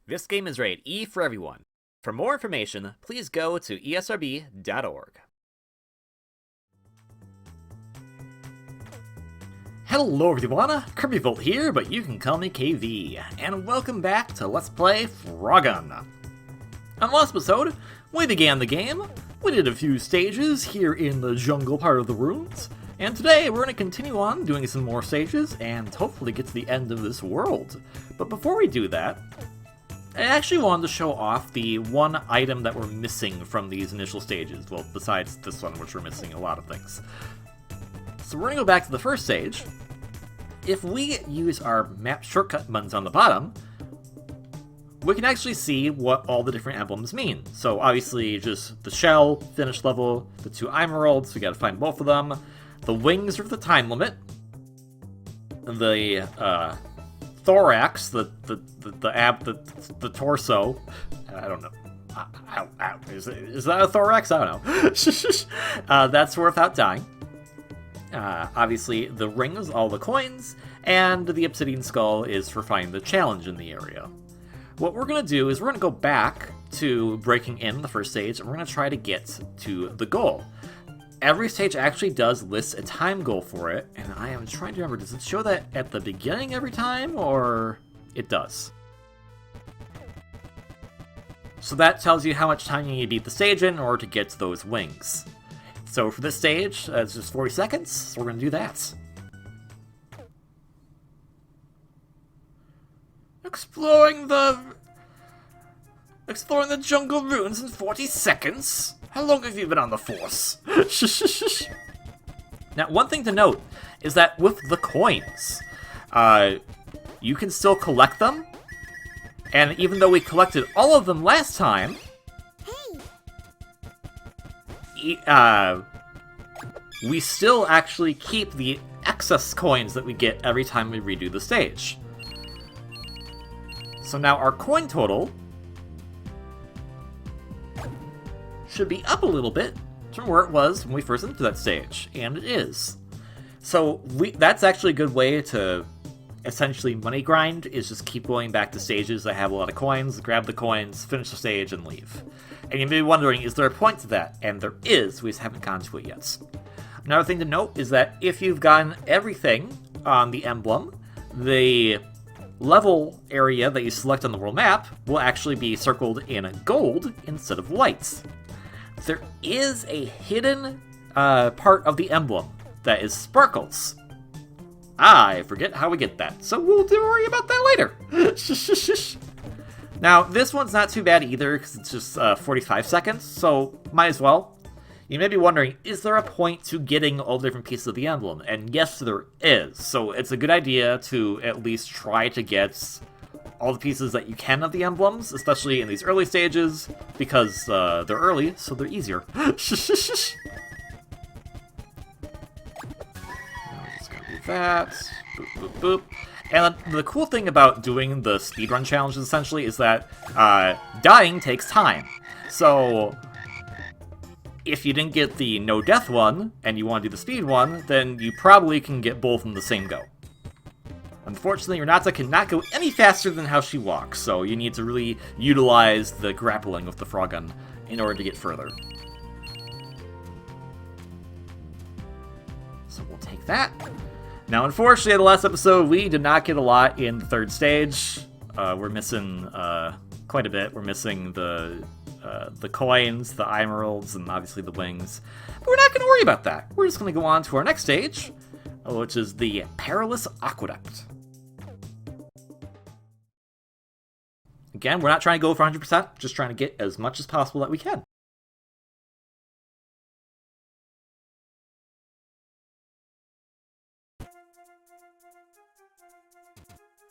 This game is rated E for everyone. For more information, please go to esrb.org. Hello everyone, Kirbyvolt here, but you can call me KV, and welcome back to Let's Play Frogun. On last episode, we began the game, we did a few stages here in the jungle part of the ruins, and today we're going to continue on doing some more stages and hopefully get to the end of this world. But before we do that, I actually wanted to show off the one item that we're missing from these initial stages, well, besides this one, which we're missing a lot of things. So we're going to go back to the first stage. If we use our map shortcut buttons on the bottom, we can actually see what all the different emblems mean. So obviously just the shell, finish level, the two emeralds, we gotta find both of them. The wings are the time limit. The thorax, the torso, I don't know. Ow. Is that a thorax? I don't know. That's for without dying. Obviously, the rings, all the coins, and the obsidian skull is for finding the challenge in the area. What we're going to do is we're going to go back to breaking in the first stage, and we're going to try to get to the goal. Every stage actually does list a time goal for it, and I am trying to remember, does it show that at the beginning every time, or it does? So that tells you how much time you need to beat the stage in order to get to those wings. So for this stage, it's just 40 seconds, so we're going to do that. Exploring the jungle ruins in 40 seconds? How long have you been on the force? Now, one thing to note is that with the coins, you can still collect them, and even though we collected all of them last time, we still actually keep the excess coins that we get every time we redo the stage. So now our coin total should be up a little bit from where it was when we first entered that stage, and it is. So that's actually a good way to essentially money grind, is just keep going back to stages that have a lot of coins, grab the coins, finish the stage, and leave. And you may be wondering, is there a point to that? And there is, we just haven't gone to it yet. Another thing to note is that if you've gotten everything on the emblem, the level area that you select on the world map will actually be circled in gold instead of white. There is a hidden part of the emblem that is sparkles. I forget how we get that, so we'll worry about that later. Now, this one's not too bad either, because it's just 45 seconds, so might as well. You may be wondering, is there a point to getting all the different pieces of the emblem? And yes, there is. So it's a good idea to at least try to get all the pieces that you can of the emblems, especially in these early stages, because they're early, so they're easier. Now we're just gonna do that. Boop, boop, boop. And the cool thing about doing the speedrun challenges, essentially, is that dying takes time. So if you didn't get the no-death one, and you want to do the speed one, then you probably can get both in the same go. Unfortunately, Renata cannot go any faster than how she walks, so you need to really utilize the grappling with the Frogun in order to get further. So we'll take that. Now, unfortunately, in the last episode, we did not get a lot in the third stage. We're missing quite a bit. We're missing the coins, the emeralds, and obviously the wings. But we're not going to worry about that. We're just going to go on to our next stage, which is the Perilous Aqueduct. Again, we're not trying to go for 100%, just trying to get as much as possible that we can.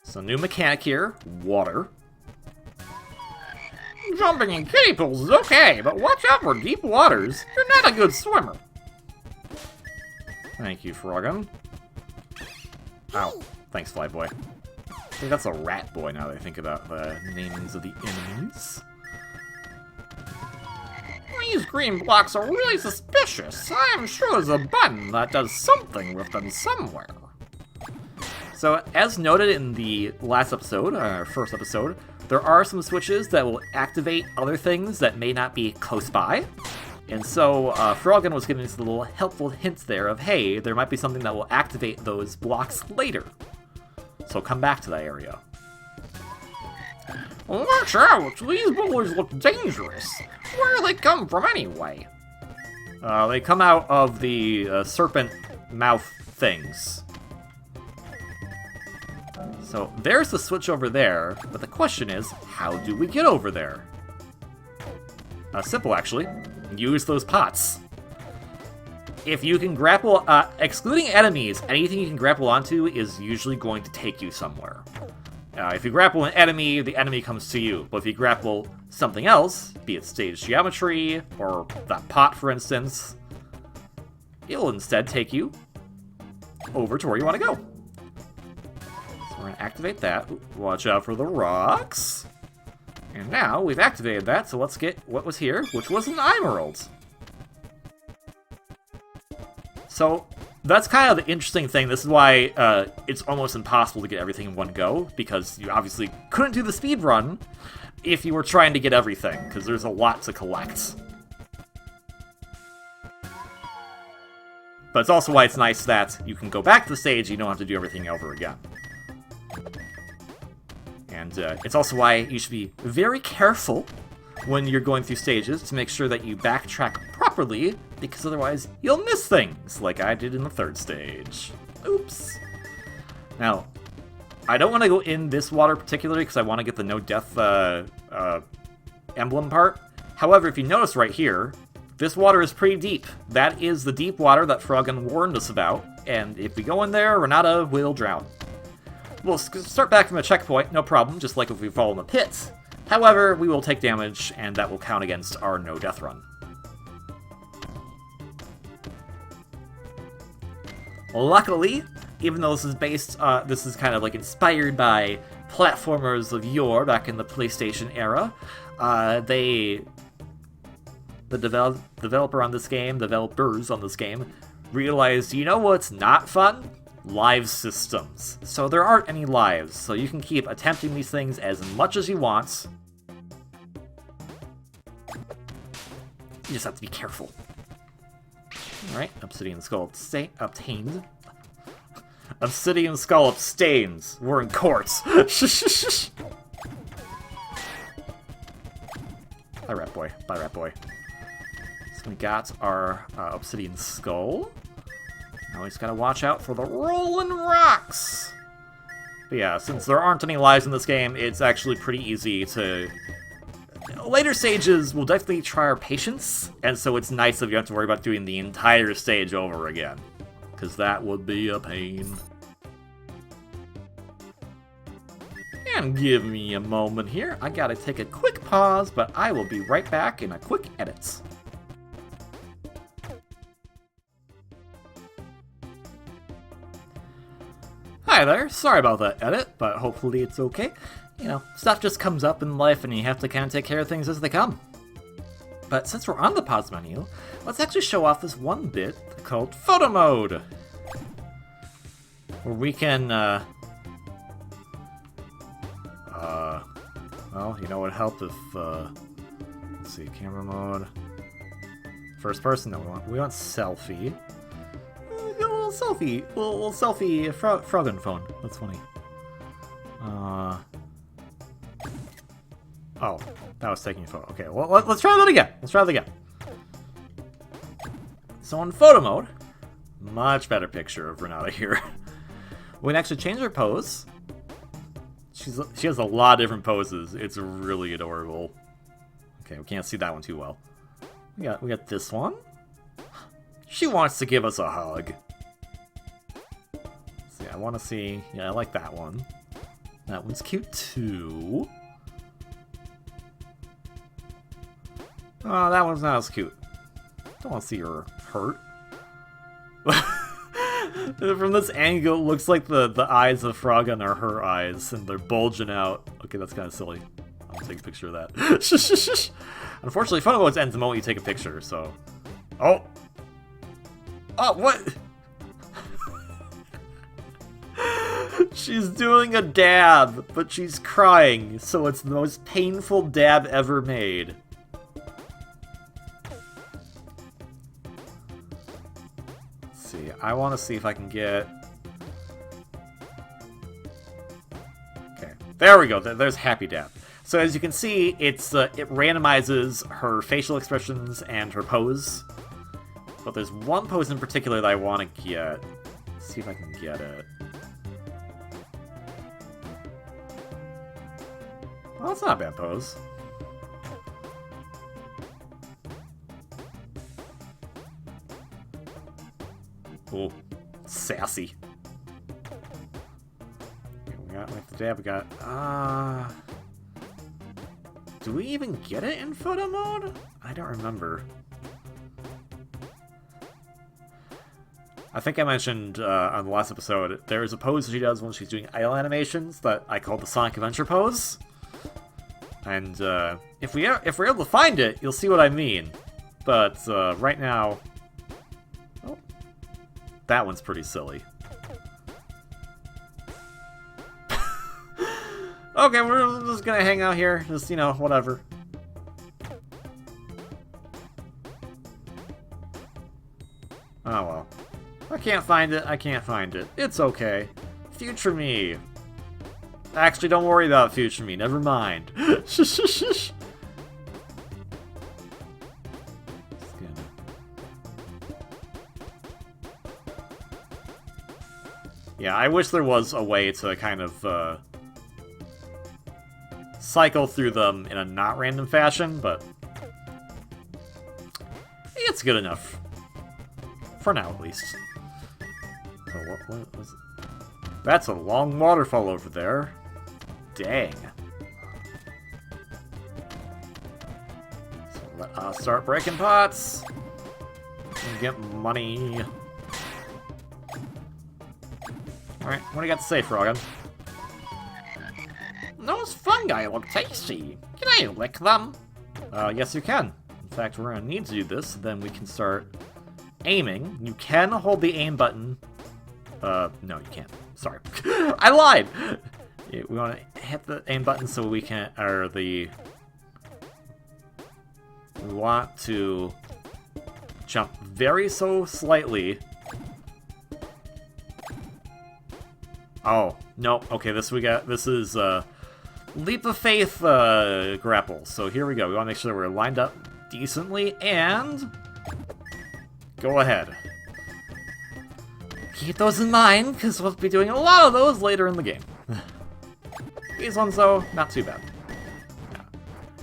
So, new mechanic here, water. Jumping in kiddie pools is okay, but watch out for deep waters. You're not a good swimmer. Thank you, Frogun. Ow. Thanks, Flyboy. I think that's a rat boy now that I think about the namings of the enemies. These green blocks are really suspicious. I'm sure there's a button that does something with them somewhere. So, as noted in the last episode, our first episode, there are some switches that will activate other things that may not be close by. And so, Frogun was giving us a little helpful hints there of, hey, there might be something that will activate those blocks later. So come back to that area. Watch out! These bullies look dangerous. Where do they come from anyway? They come out of the serpent mouth things. So there's the switch over there, but the question is, how do we get over there? Simple, actually. Use those pots. If you can grapple, excluding enemies, anything you can grapple onto is usually going to take you somewhere. If you grapple an enemy, the enemy comes to you. But if you grapple something else, be it stage geometry, or that pot, for instance, it'll instead take you over to where you want to go. So we're going to activate that. Watch out for the rocks. And now we've activated that, so let's get what was here, which was an emerald. So that's kind of the interesting thing. This is why it's almost impossible to get everything in one go, because you obviously couldn't do the speed run if you were trying to get everything, because there's a lot to collect. But it's also why it's nice that you can go back to the stage, you don't have to do everything over again. And it's also why you should be very careful when you're going through stages to make sure that you backtrack properly, because otherwise you'll miss things, like I did in the third stage. Oops. Now, I don't want to go in this water particularly, because I want to get the no death emblem part. However, if you notice right here, this water is pretty deep. That is the deep water that Frogun warned us about, and if we go in there, Renata will drown. We'll start back from a checkpoint, no problem, just like if we fall in the pit. However, we will take damage, and that will count against our no-death run. Luckily, even though this is based, this is kind of like inspired by platformers of yore back in the PlayStation era, the developers on this game, realized, you know what's not fun? Live systems. So there aren't any lives, so you can keep attempting these things as much as you want. You just have to be careful. Alright, Obsidian Skull obtained. Obsidian Skull abstains. We're in court. Bye, Rat Boy. Bye, Rat Boy. So we got our Obsidian Skull. Now we just gotta watch out for the rolling rocks! But yeah, since there aren't any lives in this game, it's actually pretty easy to... Later stages will definitely try our patience, and so it's nice that you don't have to worry about doing the entire stage over again. Because that would be a pain. And give me a moment here. I gotta take a quick pause, but I will be right back in a quick edit. Hi there, sorry about that edit, but hopefully it's okay. You know, stuff just comes up in life and you have to kind of take care of things as they come. But since we're on the pause menu, let's actually show off this one bit called Photo Mode. Where we can, well, you know what would help if, let's see, camera mode. First person, no, we want selfie. A little selfie, little selfie Frogun phone. That's funny. Oh, that was taking a photo. Okay, well, let's try that again. Let's try that again. So in photo mode, much better picture of Renata here. We can actually change her pose. She has a lot of different poses. It's really adorable. Okay, we can't see that one too well. We got this one. She wants to give us a hug. See, I want to see. Yeah, I like that one. That one's cute too. Oh, that one's not as cute. Don't want to see her hurt. From this angle, it looks like the eyes of Frogun are her eyes, and they're bulging out. Okay, that's kind of silly. I'll take a picture of that. Unfortunately, photo mode ends the moment you take a picture, so... Oh! Oh, what? She's doing a dab, but she's crying, so it's the most painful dab ever made. Let's see, I want to see if I can get... Okay, there we go, there's Happy Dab. So as you can see, it randomizes her facial expressions and her pose. But there's one pose in particular that I want to get. Let's see if I can get it. Well, that's not a bad pose. Oh, sassy. Okay, we got like the dab. We got. Do we even get it in photo mode? I don't remember. I think I mentioned on the last episode, there is a pose she does when she's doing idle animations that I call the Sonic Adventure pose. And if we're able to find it, you'll see what I mean. But right now, oh, that one's pretty silly. Okay, we're just gonna hang out here, just, you know, whatever. Oh well. I can't find it, I can't find it. It's okay. Future me. Actually, don't worry about future me, never mind. Shush. Yeah, I wish there was a way to kind of cycle through them in a not random fashion, but it's good enough. For now, at least. So what was it? That's a long waterfall over there. Dang. So let us start breaking pots. And get money. Alright, what do you got to say, Frogun? Those fungi look tasty. Can I lick them? Yes you can. In fact, we're gonna need to do this, then we can start aiming. You can hold the aim button. No, you can't. Sorry. I lied! We want to hit the aim button so we can, we want to jump very so slightly. Oh, no. Okay, this is, Leap of Faith, grapple. So here we go. We want to make sure that we're lined up decently, and go ahead. Keep those in mind, because we'll be doing a lot of those later in the game. These ones, though, not too bad. Yeah.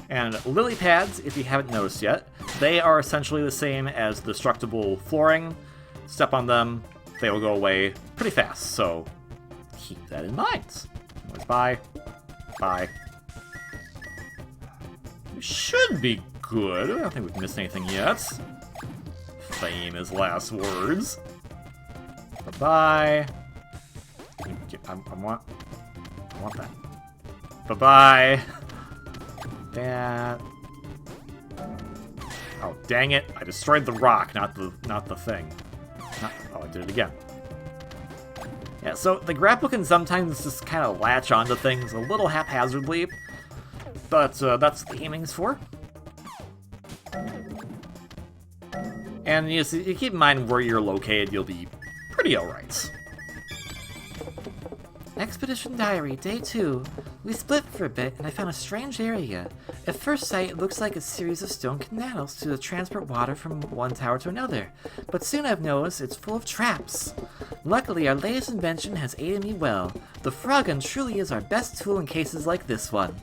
And lily pads, if you haven't noticed yet, they are essentially the same as destructible flooring. Step on them, they will go away pretty fast, so keep that in mind. Always bye. Bye. We should be good. I don't think we've missed anything yet. Famous last words. Bye-bye. I want that. Bye-bye. That. Oh, dang it. I destroyed the rock, not the thing. Oh, I did it again. Yeah, so the grapple can sometimes just kind of latch onto things a little haphazardly, but that's what the aiming's for. And you keep in mind where you're located, you'll be pretty alright. Expedition Diary, Day 2. We split for a bit, and I found a strange area. At first sight, it looks like a series of stone canals to transport water from one tower to another, but soon I've noticed it's full of traps. Luckily, our latest invention has aided me well. The Frogun truly is our best tool in cases like this one.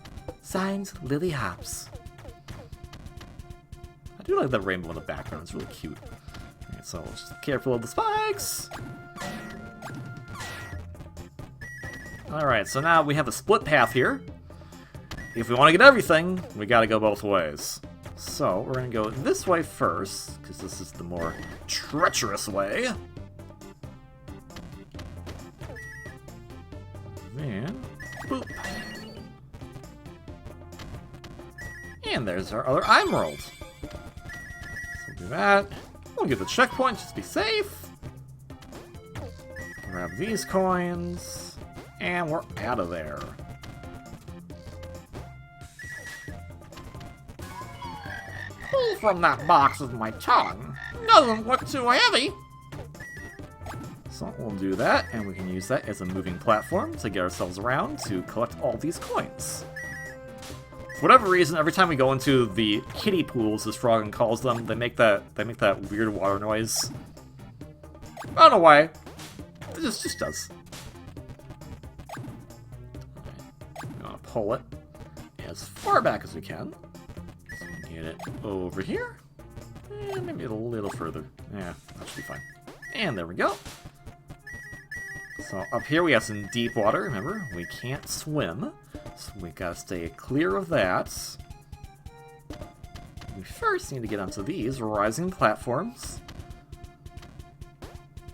Signed, Lily Hops. I do like the rainbow in the background, it's really cute. Alright, so just careful of the spikes! Alright, so now we have a split path here. If we want to get everything, we gotta go both ways. So, we're gonna go this way first, because this is the more treacherous way. Then, boop. And there's our other emerald. So do that. We'll get the checkpoint, just be safe. Grab these coins. And we're out of there. Pull from that box with my tongue. Doesn't look too heavy. So we'll do that, and we can use that as a moving platform to get ourselves around to collect all these coins. For whatever reason, every time we go into the kiddie pools, as Frogun calls them, they make that weird water noise. I don't know why. It just does. Okay. We want to pull it as far back as we can. So we can get it over here. And maybe a little further. Yeah, that should be fine. And there we go. So up here we have some deep water. Remember, we can't swim. So we gotta stay clear of that. We first need to get onto these rising platforms.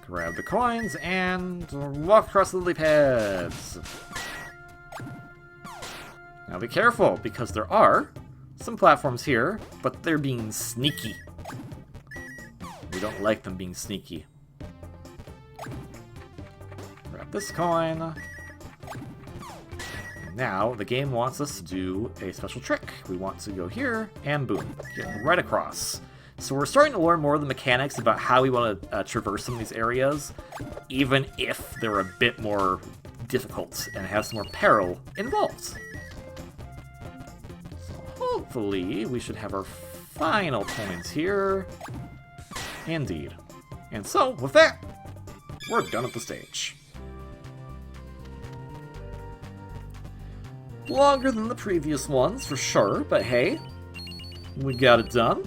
Grab the coins and walk across the lily pads. Now be careful, because there are some platforms here, but they're being sneaky. We don't like them being sneaky. Grab this coin. Now, the game wants us to do a special trick. We want to go here, and boom, get right across. So we're starting to learn more of the mechanics about how we want to traverse some of these areas, even if they're a bit more difficult and have some more peril involved. So hopefully, we should have our final coins here. Indeed. And so, with that, we're done with the stage. Longer than the previous ones, for sure, but hey, we got it done.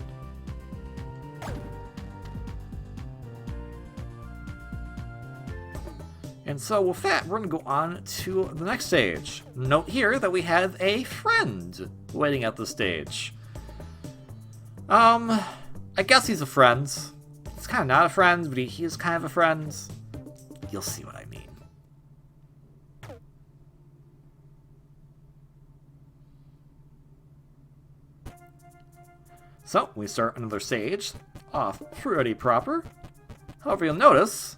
And so with that, we're going to go on to the next stage. Note here that we have a friend waiting at the stage. I guess he's a friend. He's kind of not a friend, but he is kind of a friend. You'll see what I mean. So, we start another stage, off pretty proper. However, you'll notice,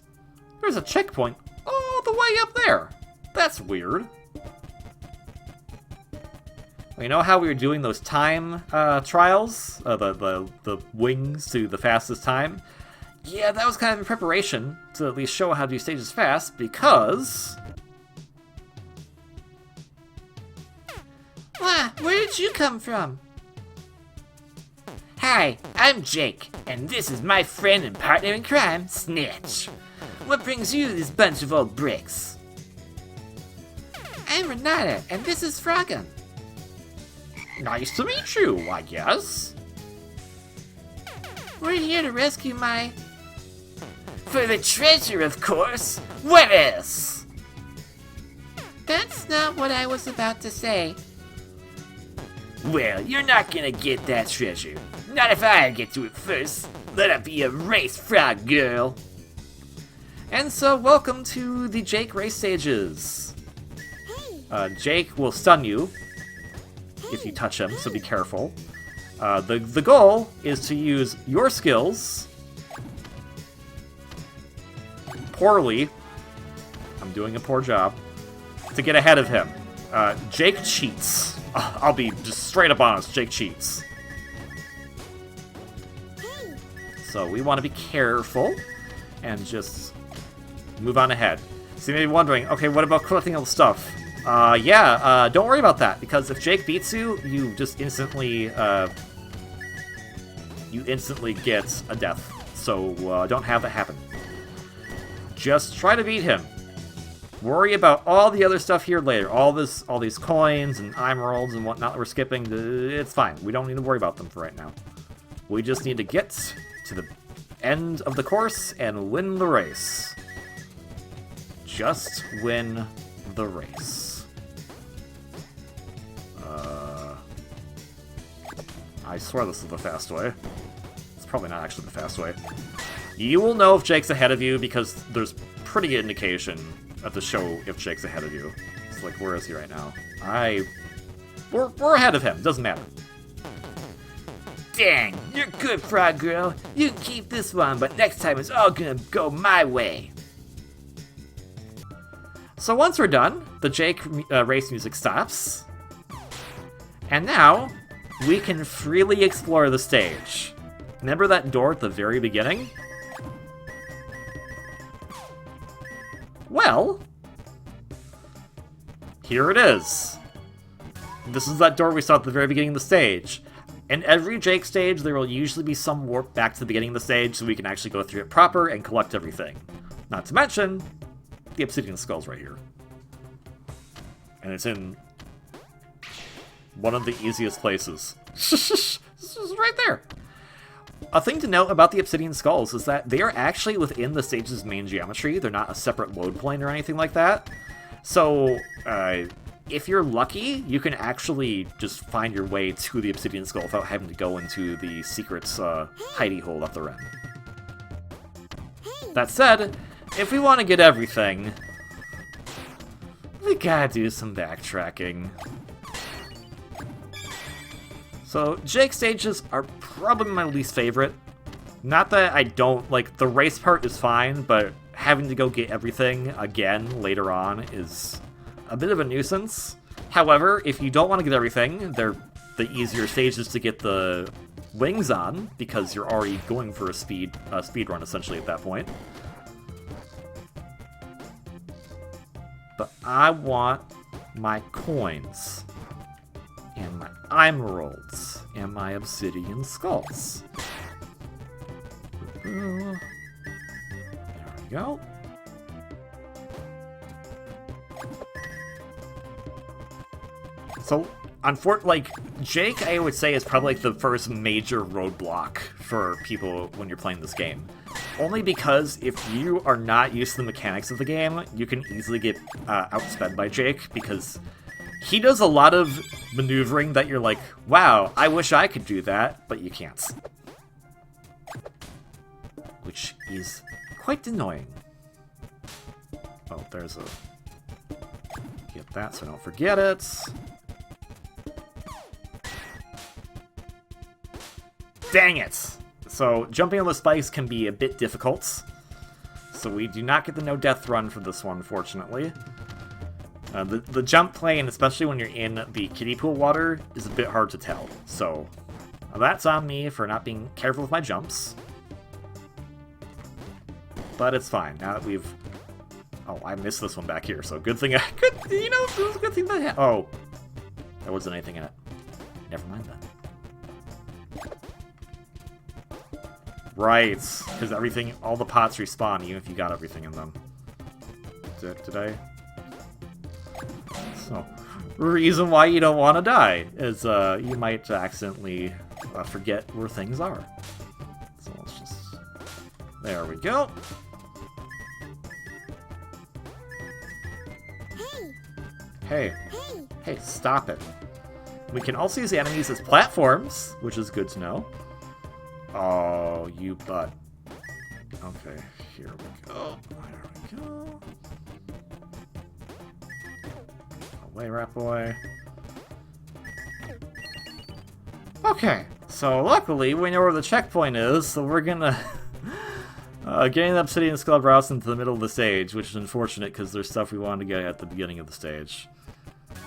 there's a checkpoint all the way up there. That's weird. Well, you know how we were doing those time trials? The wings to the fastest time? Yeah, that was kind of in preparation to at least show how to do stages fast, because... Wah, where did you come from? Hi, I'm Jake, and this is my friend and partner in crime, Snitch. What brings you to this bunch of old bricks? I'm Renata, and this is Frogun. Nice to meet you, I guess. We're here to rescue my... For the treasure, of course. What else? That's not what I was about to say. Well, you're not gonna get that treasure. Not if I get to it first. Let it be a race, frog girl. And so, welcome to the Jake race stages. Jake will stun you if you touch him, so be careful. The goal is to use your skills poorly. I'm doing a poor job to get ahead of him. Jake cheats. I'll be just straight up honest. Jake cheats. So we want to be careful and just move on ahead. So you may be wondering, okay, what about collecting all the stuff? Don't worry about that, because if Jake beats you, you just instantly get a death. So don't have that happen. Just try to beat him. Worry about all the other stuff here later. All these coins and emeralds and whatnot that we're skipping. It's fine. We don't need to worry about them for right now. We just need to get to the end of the course and win the race. Just win the race. I swear this is the fast way. It's probably not actually the fast way. You will know if Jake's ahead of you because there's pretty good indication at the show if Jake's ahead of you. It's like, where is he right now? We're ahead of him. Doesn't matter. Dang, you're good, frog girl. You can keep this one, but next time it's all gonna go my way. So once we're done, the Jake race music stops. And now, we can freely explore the stage. Remember that door at the very beginning? Well, here it is. This is that door we saw at the very beginning of the stage. In every Jake stage, there will usually be some warp back to the beginning of the stage so we can actually go through it proper and collect everything. Not to mention, the obsidian skull's right here. And it's in one of the easiest places. This is right there. A thing to note about the obsidian skulls is that they are actually within the stage's main geometry. They're not a separate load plane or anything like that. So, if you're lucky, you can actually just find your way to the obsidian skull without having to go into the secret's hidey hole at the end. That said, if we want to get everything, we gotta do some backtracking. So, Jake stages are probably my least favorite. Not that I don't, like, the race part is fine, but having to go get everything again later on is a bit of a nuisance. However, if you don't want to get everything, they're the easier stages to get the wings on, because you're already going for a speed run essentially at that point. But I want my coins, and my emeralds, and my obsidian skulls. There we go. So, Jake, I would say, is probably like the first major roadblock for people when you're playing this game. Only because if you are not used to the mechanics of the game, you can easily get outsped by Jake, because he does a lot of maneuvering that you're like, wow, I wish I could do that, but you can't. Which is quite annoying. Oh, there's a... Get that so I don't forget it. Dang it! So, jumping on the spikes can be a bit difficult. So we do not get the no-death run for this one, unfortunately. The jump plane, especially when you're in the kiddie pool water, is a bit hard to tell. So, that's on me for not being careful with my jumps. But it's fine, now that we've... Oh, I missed this one back here, so good thing it was a good thing that happened. Oh, there wasn't anything in it. Never mind then. Right, because everything, all the pots respawn even if you got everything in them. Did I? So, reason why you don't want to die is you might accidentally forget where things are. So let's just... There we go. Hey. Hey, stop it. We can also use the enemies as platforms, which is good to know. Oh, you butt. Okay, here we go. There we go. Away, rat boy. Okay, so luckily we know where the checkpoint is, so we're gonna... getting the obsidian skull browse into the middle of the stage, which is unfortunate because there's stuff we wanted to get at the beginning of the stage.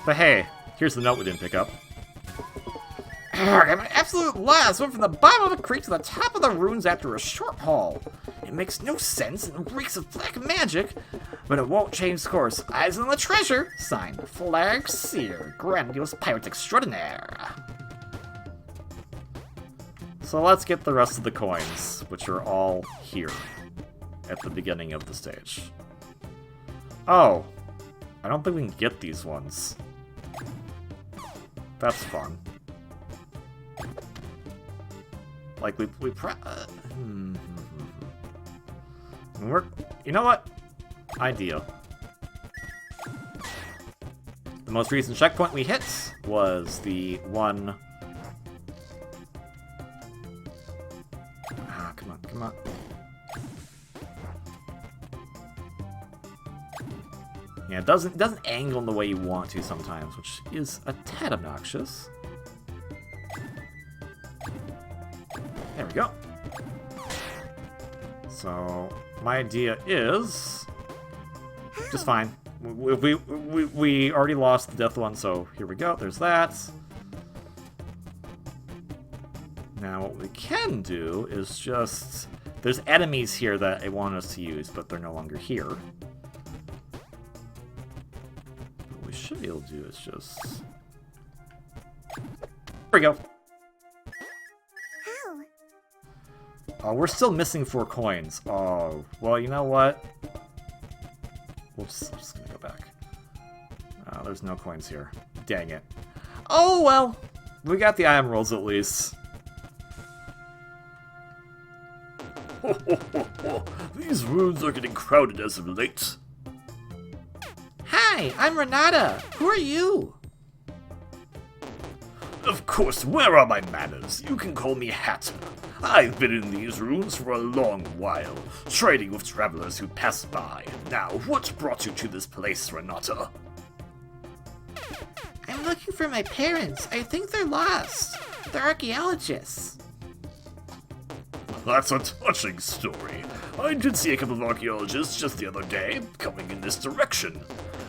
But hey, here's the note we didn't pick up. I'm an absolute loss. Went from the bottom of the creek to the top of the ruins after a short haul. It makes no sense and reeks of black magic, but it won't change course. Eyes on the treasure. Signed, Flag Seer, Grandiose Pirate Extraordinaire. So let's get the rest of the coins, which are all here at the beginning of the stage. Oh, I don't think we can get these ones. That's fun. Like, you know what? Idea. The most recent checkpoint we hit was the one... Ah, come on, come on. Yeah, it doesn't angle in the way you want to sometimes, which is a tad obnoxious. There we go. So, my idea is... Just fine. We already lost the death one, so here we go. There's that. Now what we can do is just... There's enemies here that I want us to use, but they're no longer here. What we should be able to do is just... There we go. Oh, we're still missing 4 coins. Oh, well, you know what? I'm just gonna go back. Oh, there's no coins here. Dang it. Oh, well. We got the item rolls at least. These rooms are getting crowded as of late. Hi, I'm Renata. Who are you? Of course, where are my manners? You can call me Hatter. I've been in these rooms for a long while, trading with travelers who pass by. Now, what brought you to this place, Renata? I'm looking for my parents. I think they're lost. They're archaeologists. That's a touching story. I did see a couple of archaeologists just the other day, coming in this direction.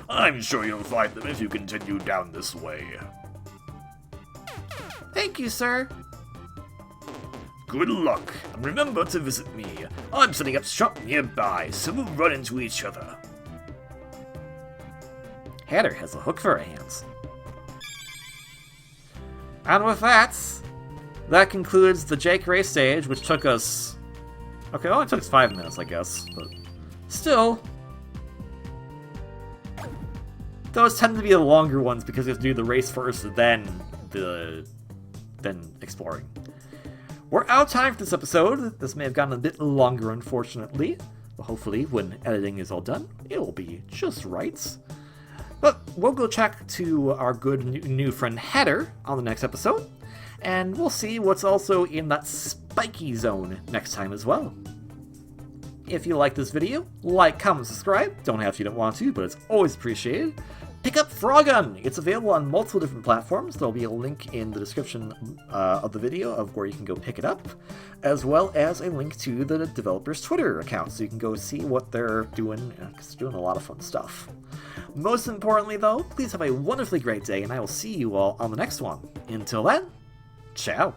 I'm sure you'll find them if you continue down this way. Thank you, sir. Good luck, and remember to visit me. I'm setting up shop nearby, so we'll run into each other. Hatter has a hook for her hands. And with that, that concludes the Jake race stage, which took us... Okay, it only took us 5 minutes, I guess, but still... Those tend to be the longer ones because you have to do the race first, then exploring. We're out of time for this episode. This may have gotten a bit longer, unfortunately, but hopefully when editing is all done, it will be just right. But we'll go check to our good new friend Hatter on the next episode, and we'll see what's also in that spiky zone next time as well. If you like this video, like, comment, subscribe. Don't have to, you don't want to, but it's always appreciated. Pick up Frogun! It's available on multiple different platforms. There'll be a link in the description of the video of where you can go pick it up, as well as a link to the developer's Twitter account, so you can go see what they're doing, because they're doing a lot of fun stuff. Most importantly, though, please have a wonderfully great day, and I will see you all on the next one. Until then, ciao!